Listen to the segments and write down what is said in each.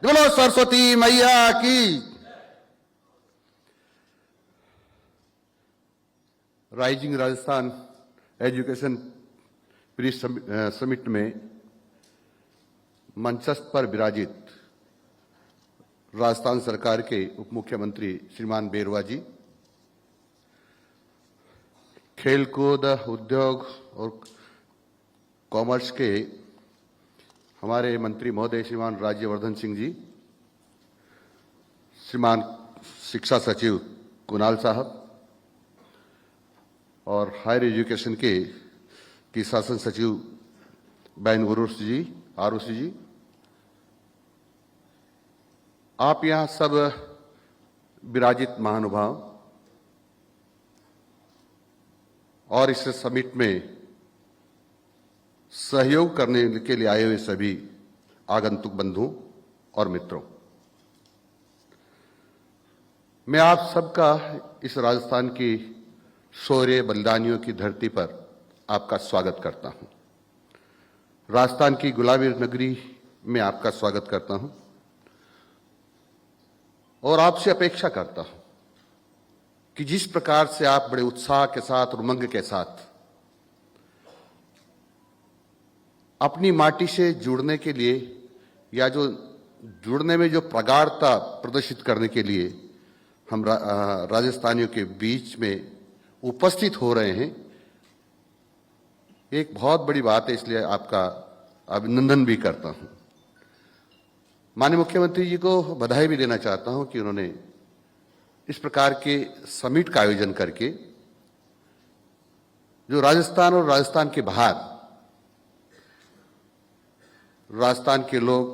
बोलो सरस्वती मैया की। Rising Rajasthan education pre summit में मंचस्थ पर विराजित राजस्थान सरकार के उप मुख्यमंत्री श्रीमान बेरवा जी, खेलकूद, उद्योग और कॉमर्स के हमारे मंत्री महोदय श्रीमान राज्यवर्धन सिंह जी, श्रीमान शिक्षा सचिव कुणाल साहब और हायर एजुकेशन के शासन सचिव बहन आरुषि जी, आप यहाँ सब विराजित महानुभाव और इस समिट में सहयोग करने के लिए आए हुए सभी आगंतुक बंधुओं और मित्रों, मैं आप सबका इस राजस्थान की शौर्य बलिदानियों की धरती पर आपका स्वागत करता हूं। राजस्थान की गुलाबी नगरी में आपका स्वागत करता हूं और आपसे अपेक्षा करता हूं कि जिस प्रकार से आप बड़े उत्साह के साथ और उमंग के साथ अपनी माटी से जुड़ने के लिए या जो जुड़ने में जो प्रगाढ़ता प्रदर्शित करने के लिए हम राजस्थानियों के बीच में उपस्थित हो रहे हैं, एक बहुत बड़ी बात है। इसलिए आपका अभिनंदन भी करता हूं। माननीय मुख्यमंत्री जी को बधाई भी देना चाहता हूं कि उन्होंने इस प्रकार के समिट का आयोजन करके जो राजस्थान और राजस्थान के बाहर राजस्थान के लोग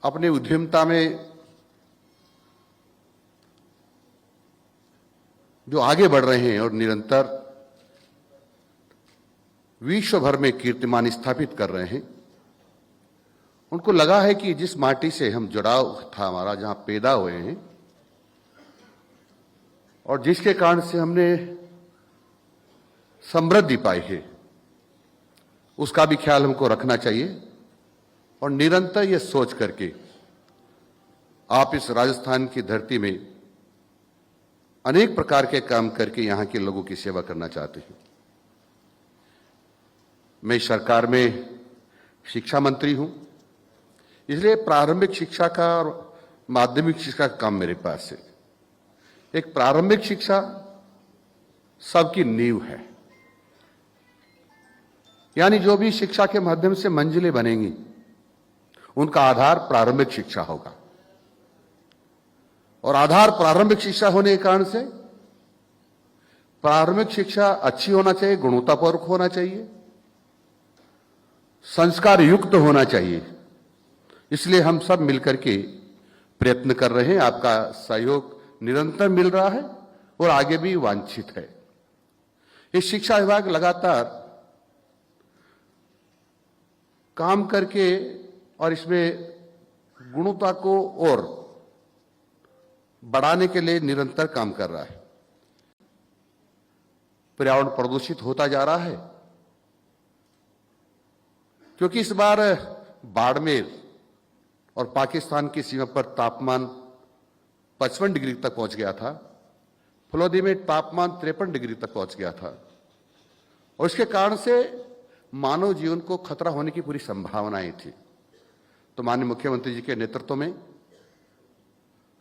अपने उद्यमिता में जो आगे बढ़ रहे हैं और निरंतर विश्व भर में कीर्तिमान स्थापित कर रहे हैं, उनको लगा है कि जिस माटी से हम जुड़ाव था हमारा, जहां पैदा हुए हैं और जिसके कारण से हमने समृद्धि पाई है, उसका भी ख्याल हमको रखना चाहिए और निरंतर यह सोच करके आप इस राजस्थान की धरती में अनेक प्रकार के काम करके यहां के लोगों की सेवा करना चाहते हैं। मैं सरकार में शिक्षा मंत्री हूं, इसलिए प्रारंभिक शिक्षा का और माध्यमिक शिक्षा का काम मेरे पास है। एक प्रारंभिक शिक्षा सबकी नींव है, यानी जो भी शिक्षा के माध्यम से मंजिलें बनेंगी उनका आधार प्रारंभिक शिक्षा होगा और आधार प्रारंभिक शिक्षा होने के कारण से प्रारंभिक शिक्षा अच्छी होना चाहिए, गुणवत्तापूर्वक होना चाहिए, संस्कार युक्त होना चाहिए। इसलिए हम सब मिलकर के प्रयत्न कर रहे हैं। आपका सहयोग निरंतर मिल रहा है और आगे भी वांछित है। इस शिक्षा विभाग लगातार काम करके और इसमें गुणवत्ता को और बढ़ाने के लिए निरंतर काम कर रहा है। पर्यावरण प्रदूषित होता जा रहा है क्योंकि इस बार बाड़मेर और पाकिस्तान की सीमा पर तापमान 55 डिग्री तक पहुंच गया था। फलोदी में तापमान 53 डिग्री तक पहुंच गया था और इसके कारण से मानव जीवन को खतरा होने की पूरी संभावनाएं थी। तो माननीय मुख्यमंत्री जी के नेतृत्व में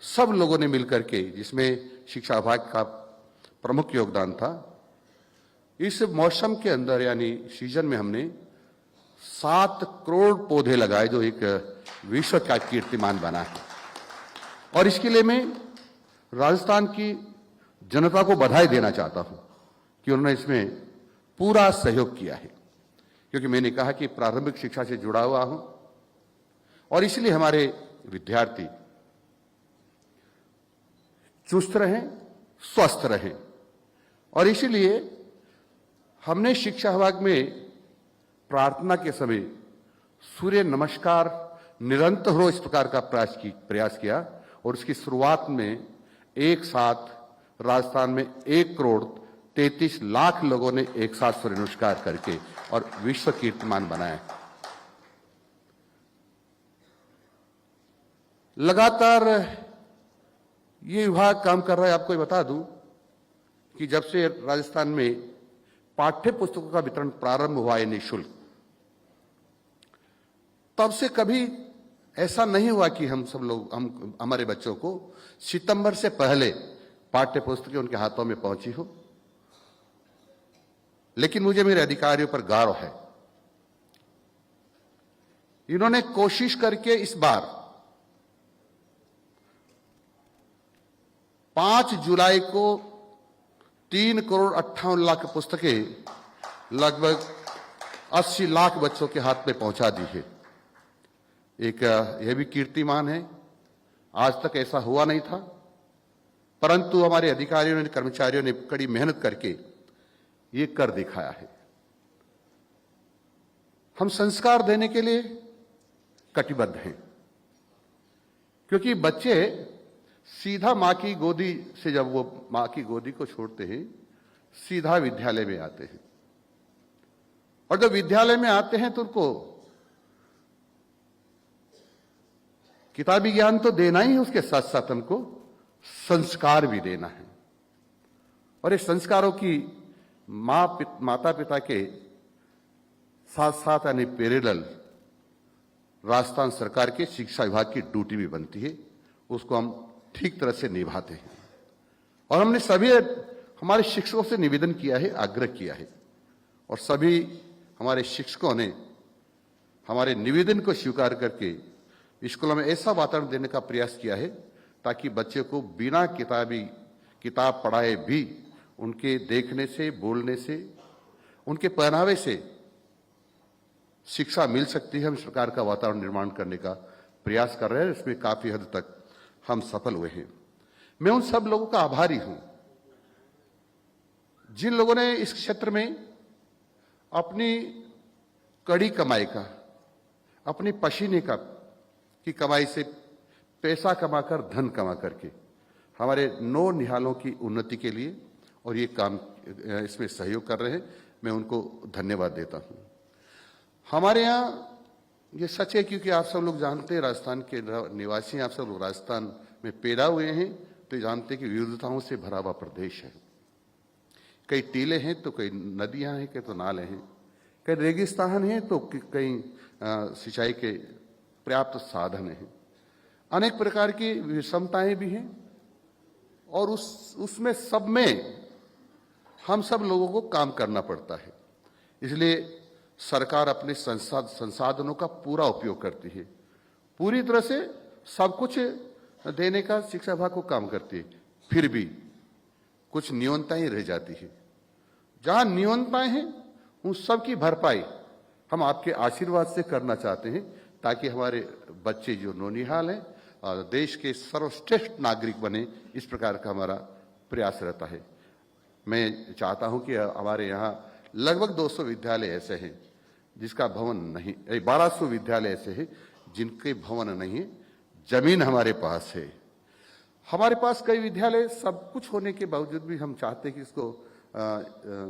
सब लोगों ने मिलकर के, जिसमें शिक्षा विभाग का प्रमुख योगदान था, इस मौसम के अंदर यानी सीजन में हमने 7 करोड़ पौधे लगाए, जो एक विश्व का कीर्तिमान बना है। और इसके लिए मैं राजस्थान की जनता को बधाई देना चाहता हूं कि उन्होंने इसमें पूरा सहयोग किया है, क्योंकि मैंने कहा कि प्रारंभिक शिक्षा से जुड़ा हुआ हूं और इसलिए हमारे विद्यार्थी चुस्त रहें, स्वस्थ रहें। और इसीलिए हमने शिक्षा विभाग में प्रार्थना के समय सूर्य नमस्कार निरंतर हो इस प्रकार का प्रयास किया और उसकी शुरुआत में एक साथ राजस्थान में 1 करोड़ 33 लाख लोगों ने एक साथ सूर्य नमस्कार करके और विश्व कीर्तिमान बनाया। लगातार ये विभाग काम कर रहा है। आपको ये बता दूं कि जब से राजस्थान में पाठ्य पुस्तकों का वितरण प्रारंभ हुआ है निःशुल्क, तब से कभी ऐसा नहीं हुआ कि हम हमारे बच्चों को सितंबर से पहले पाठ्य पुस्तकें उनके हाथों में पहुंची हो। लेकिन मुझे मेरे अधिकारियों पर गर्व है, इन्होंने कोशिश करके इस बार 5 जुलाई को 3,58,00,000 पुस्तकें लगभग 80 लाख बच्चों के हाथ में पहुंचा दी है। एक यह भी कीर्तिमान है, आज तक ऐसा हुआ नहीं था, परंतु हमारे अधिकारियों ने, कर्मचारियों ने कड़ी मेहनत करके ये कर दिखाया है। हम संस्कार देने के लिए कटिबद्ध हैं, क्योंकि बच्चे सीधा मां की गोदी से, जब वो मां की गोदी को छोड़ते हैं, सीधा विद्यालय में आते हैं। और जब विद्यालय में आते हैं तो उनको किताबी ज्ञान तो देना ही है, उसके साथ साथ हमको संस्कार भी देना है। और इस संस्कारों की माता पिता के साथ साथ यानी पैरेलल राजस्थान सरकार के शिक्षा विभाग की ड्यूटी भी बनती है, उसको हम ठीक तरह से निभाते हैं। और हमने सभी हमारे शिक्षकों से निवेदन किया है, आग्रह किया है, और सभी हमारे शिक्षकों ने हमारे निवेदन को स्वीकार करके स्कूलों में ऐसा वातावरण देने का प्रयास किया है ताकि बच्चे को बिना किताब पढ़ाए भी उनके देखने से, बोलने से, उनके पहनावे से शिक्षा मिल सकती है। हम इस प्रकार का वातावरण निर्माण करने का प्रयास कर रहे हैं, इसमें काफी हद तक हम सफल हुए हैं। मैं उन सब लोगों का आभारी हूं जिन लोगों ने इस क्षेत्र में अपनी कड़ी कमाई का, अपनी पसीने की कमाई से पैसा कमाकर, धन कमा करके हमारे 9 निहालों की उन्नति के लिए और ये काम इसमें सहयोग कर रहे हैं। मैं उनको धन्यवाद देता हूं। हमारे यहाँ ये सच है, क्योंकि आप सब लोग जानते हैं, राजस्थान के निवासी हैं, आप सब लोग राजस्थान में पैदा हुए हैं, तो जानते हैं कि विविधताओं से भरा हुआ प्रदेश है। कई टीले हैं तो कई नदियां हैं, कई तो नाले हैं, कई रेगिस्तान हैं तो कई सिंचाई के पर्याप्त साधन हैं। अनेक प्रकार की विषमताएं भी हैं, और उसमें सब में हम सब लोगों को काम करना पड़ता है। इसलिए सरकार अपने संसाधनों का पूरा उपयोग करती है, पूरी तरह से सब कुछ देने का शिक्षा विभाग को काम करती है। फिर भी कुछ न्यूनताएं रह जाती है। जहां न्यूनताएं हैं उन सब की भरपाई हम आपके आशीर्वाद से करना चाहते हैं, ताकि हमारे बच्चे जो नौनिहाल हैं और देश के सर्वश्रेष्ठ नागरिक बने, इस प्रकार का हमारा प्रयास रहता है। मैं चाहता हूं कि हमारे यहाँ लगभग 200 विद्यालय ऐसे हैं जिसका भवन नहीं, 1200 विद्यालय ऐसे हैं जिनके भवन नहीं है, जमीन हमारे पास है। हमारे पास कई विद्यालय सब कुछ होने के बावजूद भी हम चाहते हैं कि इसको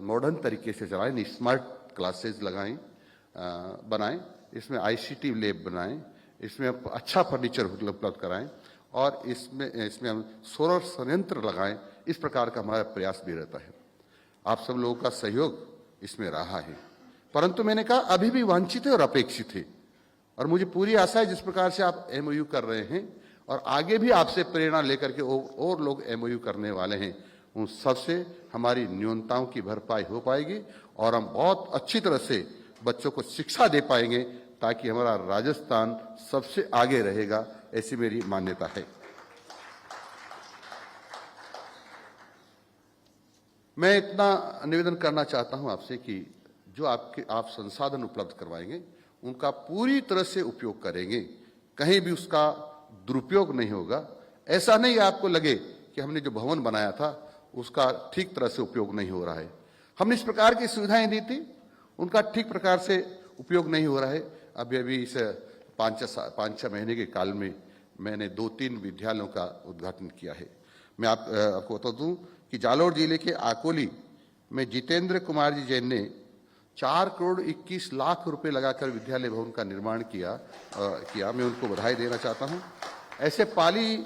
मॉडर्न तरीके से चलाएं, स्मार्ट क्लासेस लगाएं, बनाएं, इसमें आईसीटी लैब बनाएं, इसमें अच्छा फर्नीचर उपलब्ध कराएं, और इसमें हम सोलर संयंत्र लगाएं। इस प्रकार का हमारा प्रयास भी रहता है। आप सब लोगों का सहयोग इसमें रहा है, परंतु मैंने कहा अभी भी वांछित है और अपेक्षित है। और मुझे पूरी आशा है जिस प्रकार से आप एमओयू कर रहे हैं और आगे भी आपसे प्रेरणा लेकर के और लोग एमओयू करने वाले हैं, उन सबसे हमारी न्यूनताओं की भरपाई हो पाएगी और हम बहुत अच्छी तरह से बच्चों को शिक्षा दे पाएंगे, ताकि हमारा राजस्थान सबसे आगे रहेगा, ऐसी मेरी मान्यता है। मैं इतना निवेदन करना चाहता हूं आपसे कि जो आप संसाधन उपलब्ध करवाएंगे उनका पूरी तरह से उपयोग करेंगे, कहीं भी उसका दुरुपयोग नहीं होगा। ऐसा नहीं आपको लगे कि हमने जो भवन बनाया था उसका ठीक तरह से उपयोग नहीं हो रहा है। हमने इस प्रकार की सुविधाएं दी थी, उनका ठीक प्रकार से उपयोग नहीं हो रहा है। अभी इस 5-6 महीने के काल में मैंने 2-3 विद्यालयों का उद्घाटन किया है। मैं आपको बता दूं कि जालोर जिले के आकोली में जितेंद्र कुमार जी जैन ने 4,21,00,000 रुपए लगाकर विद्यालय भवन का निर्माण किया। मैं उनको बधाई देना चाहता हूं। ऐसे पाली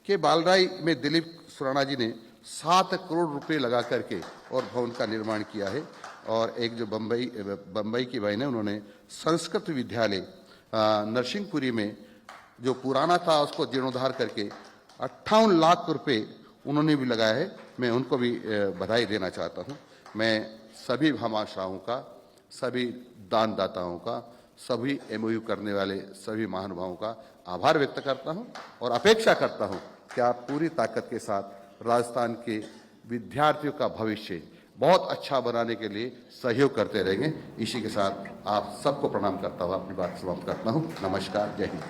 के बालराई में दिलीप सुराणा जी ने 7 करोड़ रुपए लगा करके और भवन का निर्माण किया है। और एक जो बम्बई की बहन है, उन्होंने संस्कृत विद्यालय नरसिंहपुरी में जो पुराना था उसको जीर्णोद्धार करके 58 लाख रुपए उन्होंने भी लगाया है। मैं उनको भी बधाई देना चाहता हूं। मैं सभी भामाशाहों का, सभी दानदाताओं का, सभी एमओयू करने वाले सभी महानुभावों का आभार व्यक्त करता हूं और अपेक्षा करता हूं कि आप पूरी ताकत के साथ राजस्थान के विद्यार्थियों का भविष्य बहुत अच्छा बनाने के लिए सहयोग करते रहेंगे। इसी के साथ आप सबको प्रणाम करता हुआ अपनी बात समाप्त करता हूं। नमस्कार, जय हिंद।